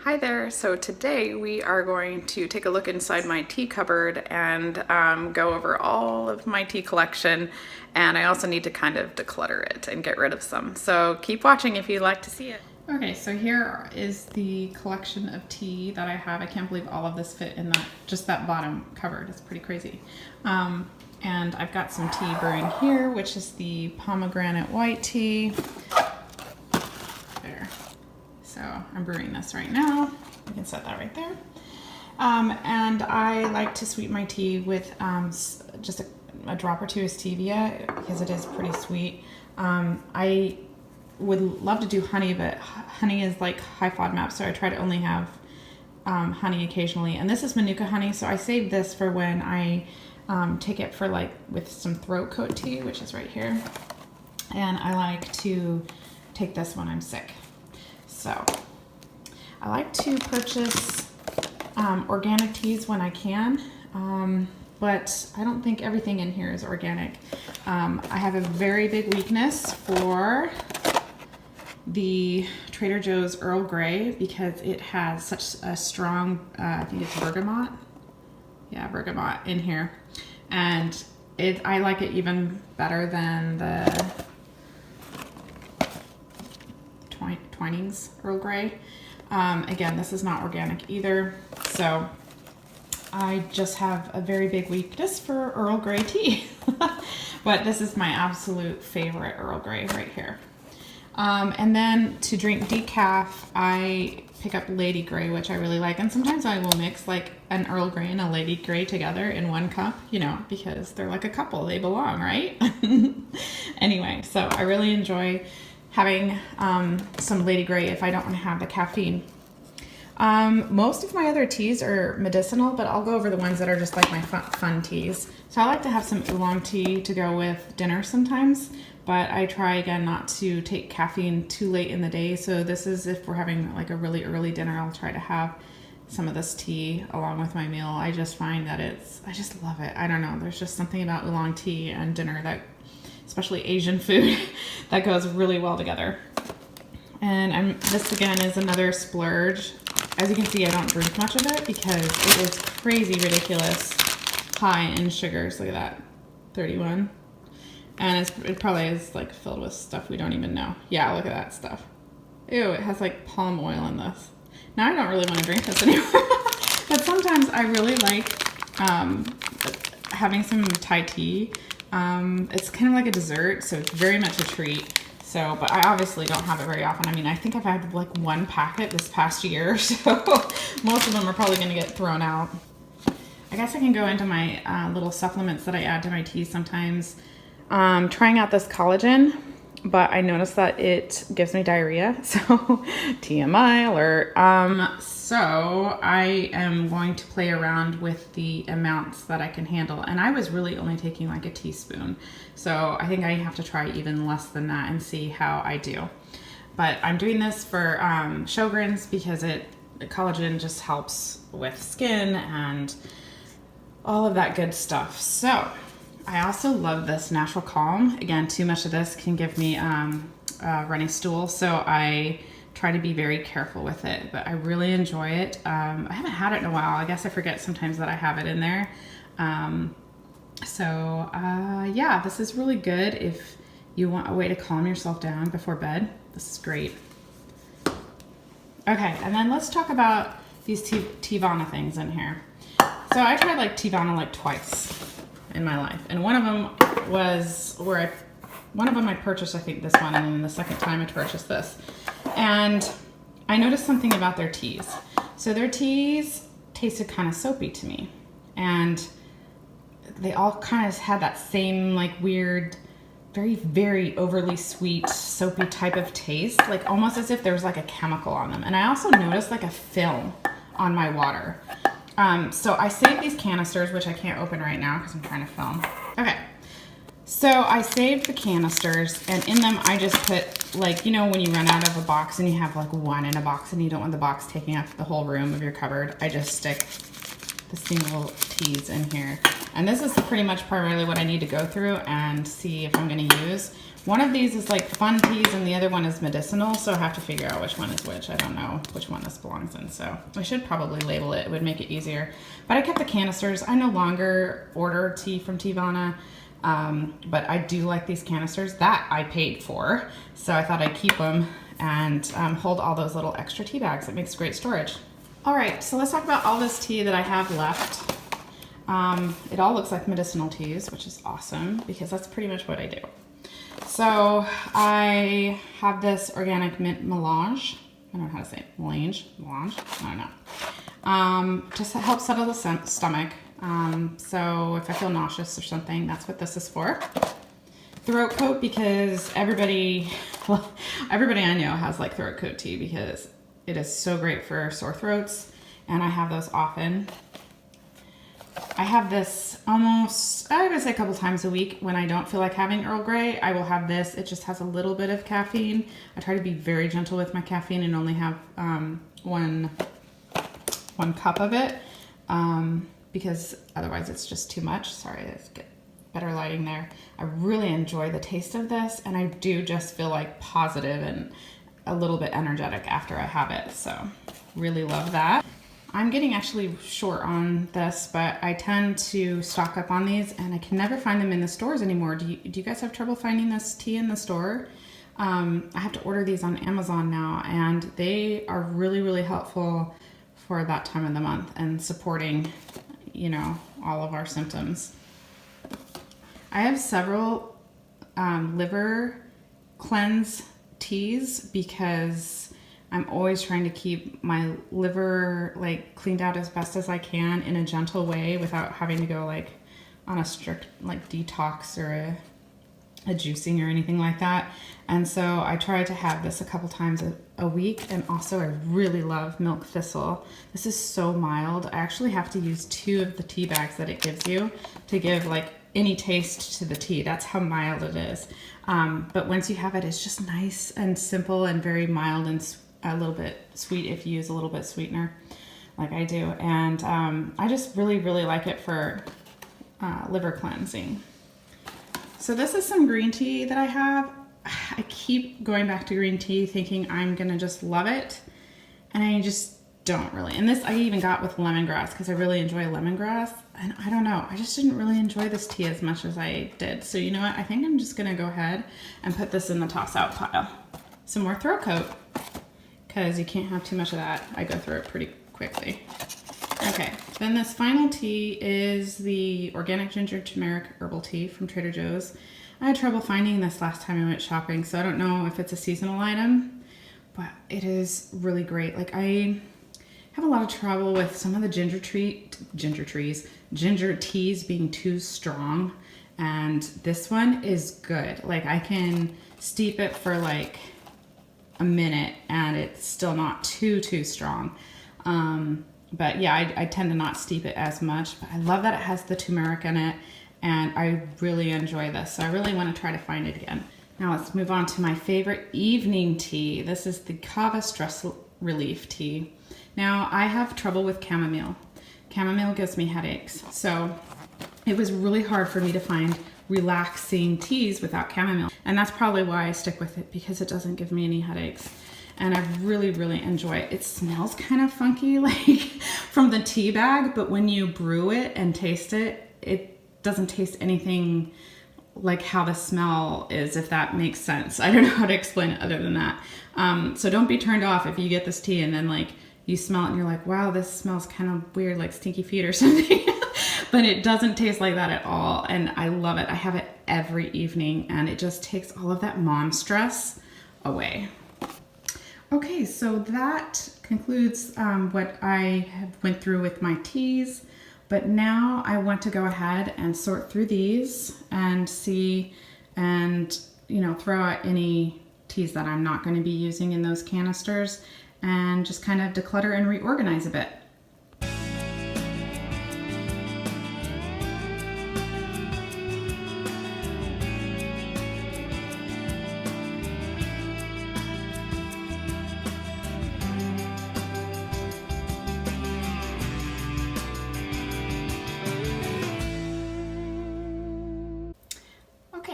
Hi there. So today we are going to take a look inside my tea cupboard and go over all of my tea collection, and I also need to kind of declutter it and get rid of some. So keep watching if you'd like to see it. Okay, so here is the collection of tea that I have. I can't believe all of this fit in just that bottom cupboard. It's pretty crazy. And I've got some tea brewing here, which is the pomegranate white tea. So I'm brewing this right now. You can set that right there. And I like to sweeten my tea with just a drop or two of stevia because it is pretty sweet. I would love to do honey, but honey is like high FODMAP, so I try to only have honey occasionally. And this is Manuka honey, so I save this for when I take it for like with some throat coat tea, which is right here. And I like to take this when I'm sick. So I like to purchase organic teas when I can, but I don't think everything in here is organic. I have a very big weakness for the Trader Joe's Earl Grey because it has such a strong, I think it's bergamot. Yeah, bergamot in here. And I like it even better than the Twinings Earl Grey. Again, this is not organic either, so I just have a very big weakness for Earl Grey tea. But this is my absolute favorite Earl Grey right here. And then to drink decaf, I pick up Lady Grey, which I really like, and sometimes I will mix like an Earl Grey and a Lady Grey together in one cup, you know, because they're like a couple, they belong, right? Anyway, so I really enjoy having some Lady Grey if I don't want to have the caffeine. Most of my other teas are medicinal, but I'll go over the ones that are just like my fun teas. So I like to have some oolong tea to go with dinner sometimes, but I try again not to take caffeine too late in the day. So this is if we're having like a really early dinner, I'll try to have some of this tea along with my meal. I just find that I just love it. I don't know, there's just something about oolong tea and dinner that, especially Asian food, that goes really well together. And this again is another splurge. As you can see, I don't drink much of it because it is crazy ridiculous high in sugars. Look at that, 31. And it probably is like filled with stuff we don't even know. Yeah, look at that stuff. Ew, it has like palm oil in this. Now I don't really want to drink this anymore. But sometimes I really like having some Thai tea. It's kind of like a dessert, so it's very much a treat. So, but I obviously don't have it very often. I mean, I think I've had like one packet this past year, so most of them are probably going to get thrown out. I guess I can go into my little supplements that I add to my tea sometimes. Trying out this collagen, but I noticed that it gives me diarrhea, so TMI alert. So I am going to play around with the amounts that I can handle, and I was really only taking like a teaspoon, so I think I have to try even less than that and see how I do. But I'm doing this for Sjogren's because collagen just helps with skin and all of that good stuff. So I also love this Natural Calm. Again, too much of this can give me runny stool, so I try to be very careful with it, but I really enjoy it. I haven't had it in a while. I guess I forget sometimes that I have it in there. Yeah, this is really good if you want a way to calm yourself down before bed. This is great. Okay, and then let's talk about these Teavana things in here. So I tried like Teavana like twice in my life, and one of them was one of them I purchased, I think this one, and then the second time I purchased this. And I noticed something about their teas. So their teas tasted kind of soapy to me, and they all kind of had that same like weird, very, very overly sweet, soapy type of taste, like almost as if there was like a chemical on them. And I also noticed like a film on my water. So I saved these canisters, which I can't open right now because I'm trying to film. Okay, so I saved the canisters, and in them I just put, like, you know when you run out of a box and you have like one in a box and you don't want the box taking up the whole room of your cupboard, I just stick the single teas in here. And this is pretty much primarily what I need to go through and see if I'm going to use. One of these is like fun teas and the other one is medicinal, so I have to figure out which one is which. I don't know which one this belongs in, so I should probably label it. It would make it easier. But I kept the canisters. I no longer order tea from Teavana, but I do like these canisters that I paid for, so I thought I'd keep them and hold all those little extra tea bags. It makes great storage. All right, so let's talk about all this tea that I have left. It all looks like medicinal teas, which is awesome because that's pretty much what I do. So I have this organic mint melange. I don't know how to say it. Melange? I don't know. Just to help settle the stomach. So if I feel nauseous or something, that's what this is for. Throat coat, because everybody I know has like throat coat tea because it is so great for sore throats, and I have those often. I have this almost, I would say a couple times a week when I don't feel like having Earl Grey. I will have this. It just has a little bit of caffeine. I try to be very gentle with my caffeine and only have one cup of it because otherwise it's just too much. Sorry, let's get better lighting there. I really enjoy the taste of this, and I do just feel like positive and a little bit energetic after I have it. So really love that. I'm getting actually short on this, but I tend to stock up on these and I can never find them in the stores anymore. Do you guys have trouble finding this tea in the store? I have to order these on Amazon now, and they are really, really helpful for that time of the month and supporting, you know, all of our symptoms. I have several liver cleanse teas because I'm always trying to keep my liver like cleaned out as best as I can in a gentle way without having to go like on a strict like detox or a juicing or anything like that. And so I try to have this a couple times a week. And also I really love milk thistle. This is so mild. I actually have to use 2 of the tea bags that it gives you to give like any taste to the tea. That's how mild it is. But once you have it, it's just nice and simple and very mild and a little bit sweet if you use a little bit sweetener like I do. And I just really, really like it for liver cleansing. So this is some green tea that I have. I keep going back to green tea thinking I'm gonna just love it, and I just don't really. And this I even got with lemongrass because I really enjoy lemongrass, and I don't know, I just didn't really enjoy this tea as much as I did. So you know what, I think I'm just gonna go ahead and put this in the toss out pile. Some more throat coat, because you can't have too much of that. I go through it pretty quickly. Okay, then this final tea is the organic ginger turmeric herbal tea from Trader Joe's. I had trouble finding this last time I went shopping, so I don't know if it's a seasonal item, but it is really great. Like I have a lot of trouble with some of the ginger teas being too strong, and this one is good. Like I can steep it for like a minute and it's still not too strong. But yeah, I tend to not steep it as much, but I love that it has the turmeric in it, and I really enjoy this. So I really want to try to find it again. Now let's move on to my favorite evening tea. This is the Kava Stress Relief Tea. Now I have trouble with chamomile. Chamomile gives me headaches. So it was really hard for me to find relaxing teas without chamomile. And that's probably why I stick with it, because it doesn't give me any headaches. And I really, really enjoy it. It smells kind of funky, like from the tea bag, but when you brew it and taste it, it doesn't taste anything like how the smell is, if that makes sense. I don't know how to explain it other than that. So don't be turned off if you get this tea and then like you smell it and you're like, wow, this smells kind of weird, like stinky feet or something. But it doesn't taste like that at all. And I love it. I have it every evening, and it just takes all of that mom stress away. Okay, so that concludes what I have went through with my teas, but now I want to go ahead and sort through these and see, and you know, throw out any teas that I'm not going to be using in those canisters, and just kind of declutter and reorganize a bit.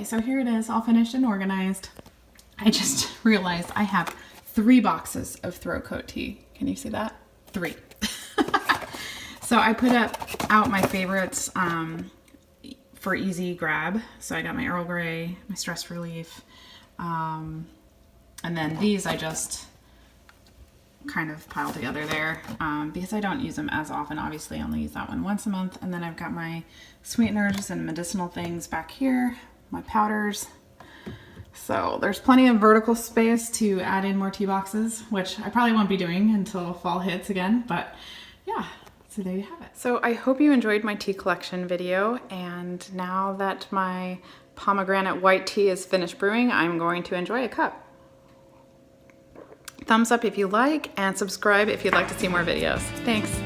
Okay, so here it is, all finished and organized. I just realized I have 3 boxes of throat coat tea. Can you see that? 3. So I put out my favorites for easy grab. So I got my Earl Grey, my stress relief, and then these I just kind of piled together there because I don't use them as often. Obviously, I only use that one once a month. And then I've got my sweeteners and medicinal things back here, my powders. So there's plenty of vertical space to add in more tea boxes, which I probably won't be doing until fall hits again, but yeah, so there you have it. So I hope you enjoyed my tea collection video, and now that my pomegranate white tea is finished brewing, I'm going to enjoy a cup. Thumbs up if you like, and subscribe if you'd like to see more videos. Thanks.